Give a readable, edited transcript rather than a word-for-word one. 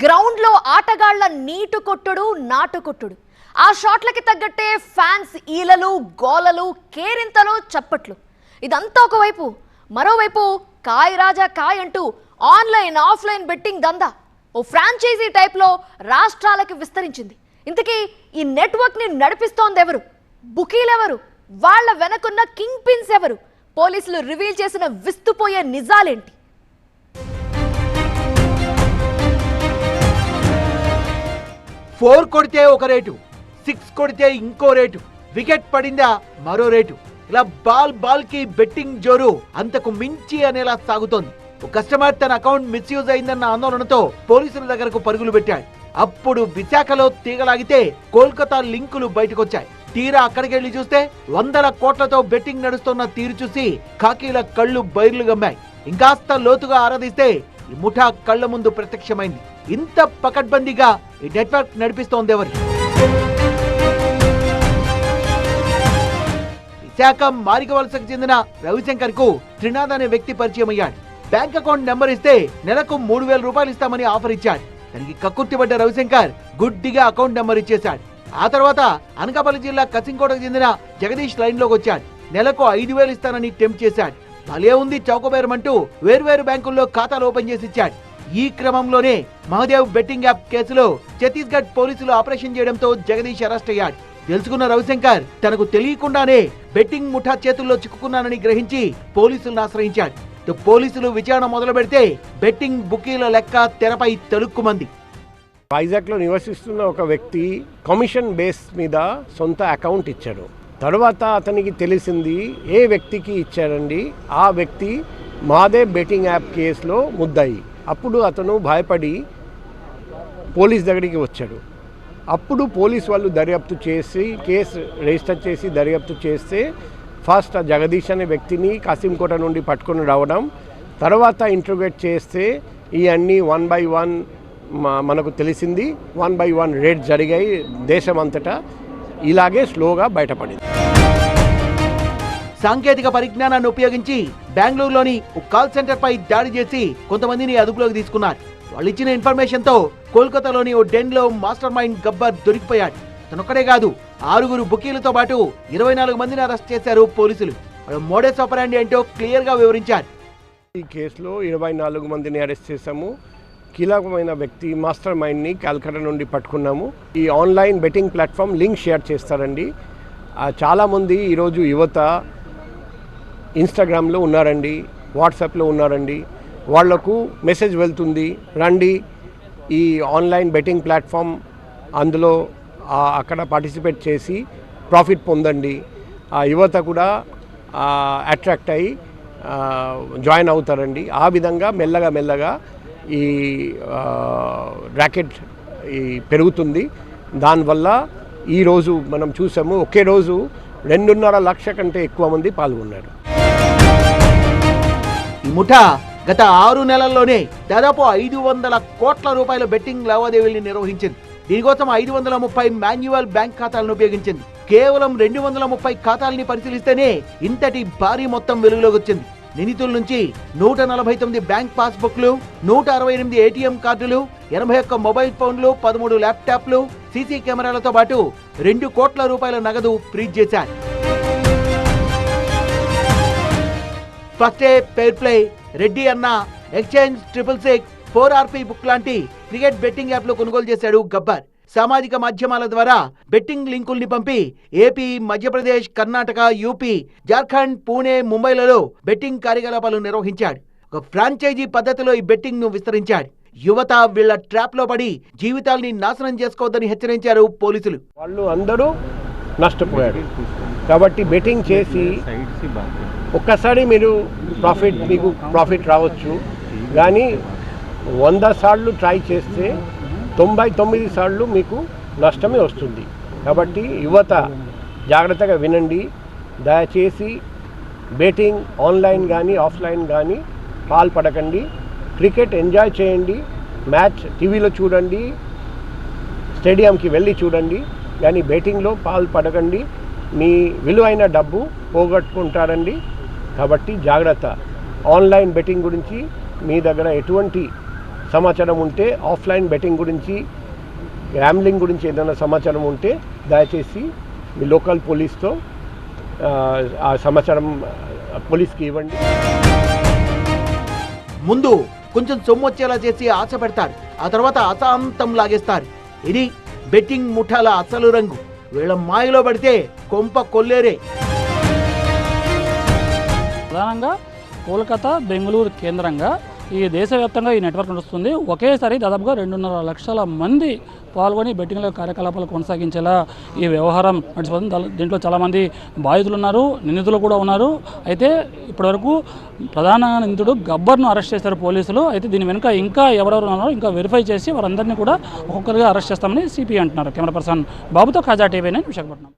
Ground లో ఆటగాళ్ల నీటు కొట్టుడు నాటు కొట్టుడు ఆ షాట్లకి తగ్గట్టే ఫ్యాన్స్ ఈలలు గోలలు కేరింతలు చప్పట్లు ఇదంతా ఒకవైపు మరోవైపు కాయ్ రాజా కాయ్ అంటూ ఆన్లైన్ ఆఫ్లైన్ బెట్టింగ్ దందా ఓ ఫ్రాంచైజీ టైప్ లో రాష్ట్రాలకు విస్తరించింది. ఇంతకీ ఈ నెట్వర్క్ ని నడిపిస్తోంది ఎవరు? బుకీలెవరు? వాళ్ళ వెనకున్న కింగ్ పిన్స్ ఎవరు? పోలీసులు రివీల్ చేసిన విస్తుపోయే నిజాలేంటి? ఫోర్ కొడితే ఒక రేటు, 6 కొడితే ఇంకో రేటు, వికెట్ పడిందా మరో రేటు. ఇలా బాల్ కి బెట్టింగ్ జోరు అంతకు మించి అనేలా సాగుతోంది. ఒక కస్టమర్ తన అకౌంట్ మిస్యూజ్ అయిందన్న ఆందోళనతో పోలీసుల దగ్గరకు పరుగులు పెట్టాడు. అప్పుడు విశాఖలో తీగలాగితే కోల్కతా లింకులు బయటకొచ్చాయి. తీరా అక్కడికెళ్లి చూస్తే 100 కోట్లతో బెట్టింగ్ నడుస్తున్న తీరు చూసి ఖాకీల కళ్ళు బైర్లు గమ్మాయి. ఇంకాస్త లోతుగా ఆరాధిస్తే ఈ ముఠా కళ్ల ముందు ప్రత్యక్షమైంది. ఇంత పకడ్బందీగా ఈ నెట్వర్క్ నడిపిస్తోంది ఎవరు? విశాఖ మారికవలసకు చెందిన రవిశంకర్ కు త్రినాథ్ అనే వ్యక్తి పరిచయం అయ్యాడు. బ్యాంక్ అకౌంట్ నెంబర్ ఇస్తే నెలకు 3000 రూపాయలు ఇస్తామని ఆఫర్ ఇచ్చాడు. దానికి కక్కుర్తిపడ్డ రవిశంకర్ గుడ్డిగా అకౌంట్ నెంబర్ ఇచ్చేశాడు. ఆ తర్వాత అనకాపల్లి జిల్లా కసింకోటకు చెందిన జగదీష్ లైన్ లోకి వచ్చాడు. నెలకు 5000 ఇస్తానని టెంప్ట్ చేశాడు. భలే ఉంది చౌకబేరమంటూ వేర్వేరు బ్యాంకుల్లో ఖాతాలు ఓపెన్ చేసి ఇచ్చాడు. ఈ క్రమంలోనే మహదేవ్ బెట్టింగ్ యాప్ కేసులో ఛత్తీస్గఢ్ పోలీసులు ఆపరేషన్ చేయడంతో జగదీష్ అరెస్ట్ అయ్యాడు. తెలుసుకున్న రవిశంకర్ తనకు తెలియకుండానే బెట్టింగ్ ముఠా చేతుల్లో చిక్కుకున్నానని గ్రహించి పోలీసులను ఆశ్రయించాడు. పోలీసులు విచారణ మొదలు పెడితే బెట్టింగ్ బుకీల లెక్క తెరపై తలుక్కుమంది. వైజాగ్ లో నివసిస్తున్న ఒక వ్యక్తి కమిషన్ బేస్ మీద సొంత అకౌంట్ ఇచ్చాడు. తర్వాత అతనికి తెలిసింది ఏ వ్యక్తికి ఇచ్చాడండి, ఆ వ్యక్తి మహదేవ్ బెట్టింగ్ యాప్ కేసులో ముద్దాయి. అప్పుడు అతను భయపడి పోలీస్ దగ్గరికి వచ్చాడు. అప్పుడు పోలీస్ వాళ్ళు దర్యాప్తు చేసి కేసు రిజిస్టర్ చేసి దర్యాప్తు చేస్తే ఫస్ట్ జగదీష్ అనే వ్యక్తిని కాసింకోట నుండి పట్టుకొని రావడం, తర్వాత ఇంటర్వ్యూట్ చేస్తే ఇవన్నీ 1 by 1 మనకు తెలిసింది. 1 by 1 రేట్ జరిగాయి దేశమంతటా. ఇలాగే స్లోగా బయటపడింది. సాంకేతిక పరిజ్ఞానాన్ని ఉపయోగించి బెంగళూరులోని ఒక కాల్ సెంటర్ పై దాడి చేసి కొంతమందిని అదుపులోకి తీసుకున్నారు. వాళ్ళు ఇచ్చిన ఇన్ఫర్మేషన్ తో కోల్కతాలోని ఓ డెన్ లో మాస్టర్ మైండ్ గబ్బర్ దొరికిపోయాడు. తనొక్కడే కాదు, 6 బుకీలతో పాటు 24 మందిని అరెస్ట్ చేశారు పోలీసులు. వాళ్ళ మోడస్ ఆపరాండి ఏంటో క్లియర్ గా వివరించారు. ఈ కేసులో 24 మందిని అరెస్ట్ చేశాము. కీలకమైన వ్యక్తి మాస్టర్ మైండ్ని కాల్కటా నుండి పట్టుకున్నాము. ఈ online betting platform link share చేస్తారండి. చాలామంది ఈరోజు యువత ఇన్స్టాగ్రామ్లో ఉన్నారండి, వాట్సాప్లో ఉన్నారండి. వాళ్లకు మెసేజ్ వెళ్తుంది, రండి ఈ ఆన్లైన్ బెట్టింగ్ ప్లాట్ఫామ్, అందులో అక్కడ పార్టిసిపేట్ చేసి ప్రాఫిట్ పొందండి. ఆ యువత కూడా అట్రాక్ట్ అయ్యి జాయిన్ అవుతారండి. ఆ విధంగా మెల్లగా ఈ ర్యాకెట్ పెరుగుతుంది. దానివల్ల ఈరోజు మనం చూసాము, ఒకే రోజు 2.5 లక్షల కంటే ఎక్కువ మంది పాల్గొన్నారు. ఈ ముఠా గత 6 నెలల్లోనే దాదాపు 500 కోట్ల రూపాయల బెట్టింగ్ లావాదేవీల్ని నిర్వహించింది. దీనికోసం 530 మాన్యువల్ బ్యాంక్ ఖాతాలను ఉపయోగించింది. కేవలం 230 ఖాతాలని పరిశీలిస్తేనే ఇంతటి భారీ మొత్తం వెలుగులోకి వచ్చింది. నిందితుల నుంచి 149 బ్యాంక్ పాస్బుక్లు, 168 ఏటీఎం కార్డులు, 81 మొబైల్ ఫోన్లు, 13 ల్యాప్టాప్లు, సీసీ కెమెరాలతో పాటు 2 కోట్ల రూపాయల నగదు ఫ్రీజ్ చేశారు. ఫస్ట్ ఏ పేర్ ప్లే, రెడ్డి అన్న, ఎక్స్చేంజ్ 666, 4RP బుక్ లాంటి క్రికెట్ బెట్టింగ్ యాప్ లో కొనుగోలు చేశాడు గబ్బర్. సామాజిక మాధ్యమాల ద్వారా బెట్టింగ్ లింకుల్ని పంపి ఏపీ, మధ్యప్రదేశ్, కర్ణాటక, యూపీ, జార్ఖండ్, పూణే, ముంబైలలో బెట్టింగ్ కార్యకలాపాలు నిర్వహించాడు. ఒక ఫ్రాంచైజీ పద్ధతిలో ఈ బెట్టింగ్ ను విస్తరించాడు. యువత వీళ్ల ట్రాప్ లో పడి జీవితాల్ని నాశనం చేసుకోవద్దని హెచ్చరించారు పోలీసులు. వాళ్ళు అందరూ నష్టపోయారు. కాబట్టి బెట్టింగ్ చేసి ఒక్కసారి మీకు ప్రాఫిట్ రావచ్చు, కానీ 100 సార్లు ట్రై చేస్తే 99 సార్లు మీకు నష్టమే వస్తుంది. కాబట్టి యువత జాగ్రత్తగా వినండి. దయచేసి బెట్టింగ్ ఆన్లైన్ కానీ ఆఫ్లైన్ కానీ పాల్పడకండి. క్రికెట్ ఎంజాయ్ చేయండి, మ్యాచ్ టీవీలో చూడండి, స్టేడియంకి వెళ్ళి చూడండి, కానీ బెట్టింగ్లో పాల్పడకండి. మీ విలువైన డబ్బు పోగొట్టుకుంటారండి. కాబట్టి జాగ్రత్త. ఆన్లైన్ బెట్టింగ్ గురించి మీ దగ్గర ఎటువంటి సమాచారం ఉంటే, ఆఫ్లైన్ బెట్టింగ్ గురించి, గ్యాంబ్లింగ్ గురించి ఏదైనా సమాచారం ఉంటే దయచేసి మీ లోకల్ పోలీస్తో ఆ సమాచారం పోలీస్కి ఇవ్వండి. ముందు కొంచెం సొమ్ము వచ్చేలా చేసి ఆశ పెడతారు, ఆ తర్వాత అశాంతం లాగేస్తారు. ఇది బెట్టింగ్ ముఠాల అసలు రంగు. వీళ్ళ మాయలో పడితే కొంప కొల్లేరే. ప్రధానంగా కోల్కతా, బెంగళూరు కేంద్రంగా ఈ దేశవ్యాప్తంగా ఈ నెట్వర్క్ నడుస్తుంది. ఒకేసారి దాదాపుగా 2.5 లక్షల మంది పాల్గొని బెట్టింగ్ల కార్యకలాపాలు కొనసాగించేలా ఈ వ్యవహారం నడిచిపోతుంది. దీంట్లో చాలామంది బాధితులు ఉన్నారు, నిందితులు కూడా ఉన్నారు. అయితే ఇప్పటివరకు ప్రధాన నిందితుడు గబ్బర్ను అరెస్ట్ చేశారు పోలీసులు. అయితే దీని వెనుక ఇంకా ఎవరెవరు ఉన్నారో ఇంకా వెరిఫై చేసి వారందరినీ కూడా ఒక్కొక్కరిగా అరెస్ట్ చేస్తామని సిపి అంటున్నారు. కెమెరా పర్సన్ బాబుతో ఖాజా టీవీ 9 విశాఖపట్నం.